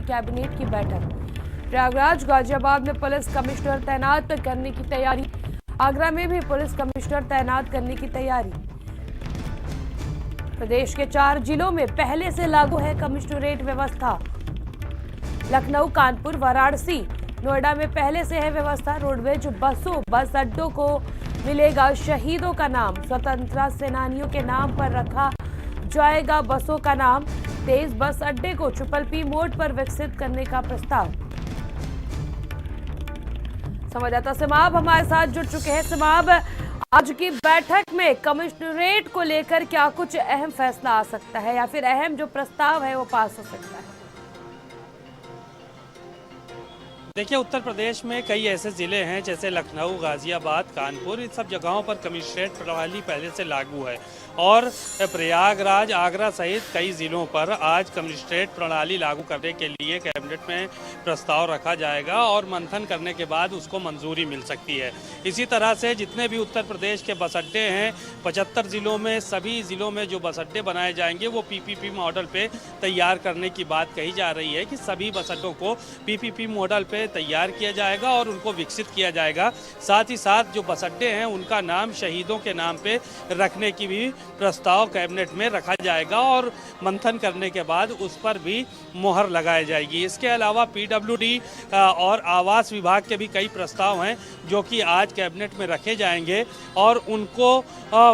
Cabinet की बैठक। प्रयागराज गाजियाबाद में पुलिस कमिश्नर तैनात करने की तैयारी। आगरा में भी पुलिस कमिश्नर तैनात करने की तैयारी। प्रदेश के 4 जिलों में पहले से लागू है कमिश्नरेट व्यवस्था। लखनऊ, कानपुर, वाराणसी, नोएडा में पहले से है व्यवस्था। रोडवेज बस अड्डों को मिलेगा शहीदों का नाम। स्वतंत्रता सेनानियों के नाम पर रखा जाएगा बसों का नाम। तेज बस अड्डे को PPP मोड पर विकसित करने का प्रस्ताव। संवाददाता सिमाब हमारे साथ जुड़ चुके हैं। सिमाब, आज की बैठक में कमिश्नरेट को लेकर क्या कुछ अहम फैसला आ सकता है या फिर अहम जो प्रस्ताव है वो पास हो सकता है? देखिए, उत्तर प्रदेश में कई ऐसे ज़िले हैं जैसे लखनऊ, गाज़ियाबाद, कानपुर, इन सब जगहों पर कमिश्नरेट प्रणाली पहले से लागू है और प्रयागराज, आगरा सहित कई ज़िलों पर आज कमिश्नरेट प्रणाली लागू करने के लिए कैबिनेट में प्रस्ताव रखा जाएगा और मंथन करने के बाद उसको मंजूरी मिल सकती है। इसी तरह से जितने भी उत्तर प्रदेश के बस अड्डे हैं 75 ज़िलों में, सभी ज़िलों में जो बस अड्डे बनाए जाएंगे वो PPP मॉडल पे तैयार करने की बात कही जा रही है कि सभी बस अड्डों को PPP मॉडल पे तैयार किया जाएगा और उनको विकसित किया जाएगा। साथ ही साथ जो बस अड्डे हैं उनका नाम शहीदों के नाम पे रखने की भी प्रस्ताव कैबिनेट में रखा जाएगा और मंथन करने के बाद उस पर भी मोहर लगाई जाएगी। इसके अलावा PWD और आवास विभाग के भी कई प्रस्ताव हैं जो कि आज कैबिनेट में रखे जाएंगे और उनको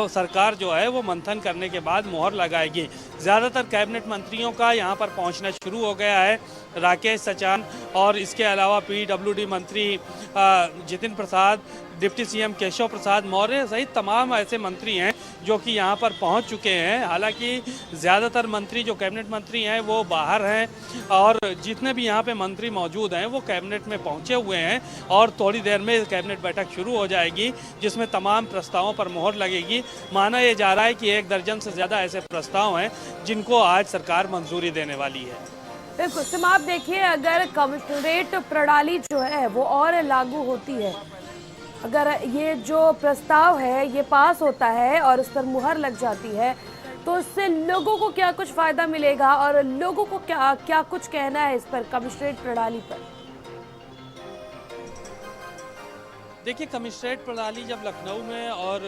सरकार जो है वो मंथन करने के बाद मोहर लगाएगी। ज़्यादातर कैबिनेट मंत्रियों का यहाँ पर पहुँचना शुरू हो गया है। राकेश सचान और इसके अलावा PWD मंत्री जितिन प्रसाद, डिप्टी CM केशव प्रसाद मौर्य सहित तमाम ऐसे मंत्री हैं जो कि यहाँ पर पहुँच चुके हैं। हालांकि ज़्यादातर मंत्री जो कैबिनेट मंत्री हैं वो बाहर हैं और जितने भी यहाँ पे मंत्री मौजूद हैं वो कैबिनेट में पहुँचे हुए हैं और थोड़ी देर में कैबिनेट बैठक शुरू हो जाएगी जिसमें तमाम प्रस्तावों पर मोहर लगेगी। माना ये जा रहा है कि 1 दर्जन से ज़्यादा ऐसे प्रस्ताव हैं जिनको आज सरकार मंजूरी देने वाली है। बिल्कुल सिमाब, देखिए, अगर कमिश्नरेट प्रणाली जो है वो और लागू होती है, अगर ये जो प्रस्ताव है ये पास होता है और उस पर मुहर लग जाती है तो इससे लोगों को क्या कुछ फायदा मिलेगा और लोगों को क्या कुछ कहना है इस पर, कमिश्नरेट प्रणाली पर? देखिए, कमिश्नरेट प्रणाली जब लखनऊ में और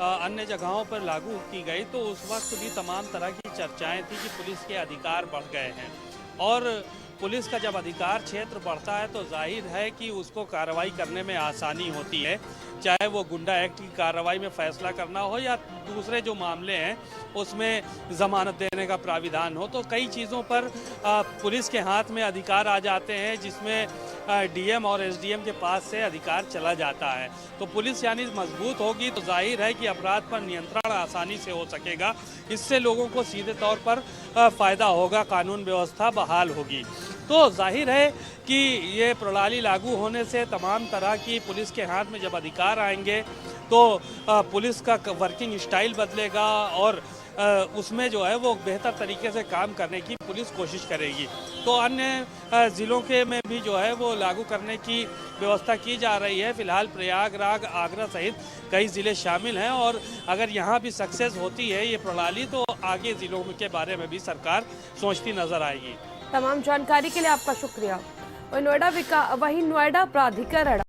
अन्य जगहों पर लागू की गई तो उस वक्त भी तमाम तरह की चर्चाएं थी कि पुलिस के अधिकार बढ़ गए हैं और पुलिस का जब अधिकार क्षेत्र बढ़ता है तो जाहिर है कि उसको कार्रवाई करने में आसानी होती है, चाहे वो गुंडा एक्ट की कार्रवाई में फैसला करना हो या दूसरे जो मामले हैं उसमें ज़मानत देने का प्राविधान हो। तो कई चीज़ों पर पुलिस के हाथ में अधिकार आ जाते हैं जिसमें DM और SDM के पास से अधिकार चला जाता है। तो पुलिस यानी मजबूत होगी तो जाहिर है कि अपराध पर नियंत्रण आसानी से हो सकेगा। इससे लोगों को सीधे तौर पर फ़ायदा होगा, कानून व्यवस्था बहाल होगी। तो जाहिर है कि ये प्रणाली लागू होने से तमाम तरह की पुलिस के हाथ में जब अधिकार आएंगे तो पुलिस का वर्किंग स्टाइल बदलेगा और उसमें जो है वो बेहतर तरीके से काम करने की पुलिस कोशिश करेगी। तो अन्य ज़िलों के में भी जो है वो लागू करने की व्यवस्था की जा रही है। फिलहाल प्रयागराज, आगरा सहित कई ज़िले शामिल हैं और अगर यहाँ भी सक्सेस होती है ये प्रणाली तो आगे ज़िलों के बारे में भी सरकार सोचती नज़र आएगी। तमाम जानकारी के लिए आपका शुक्रिया। वहीं नोएडा प्राधिकरण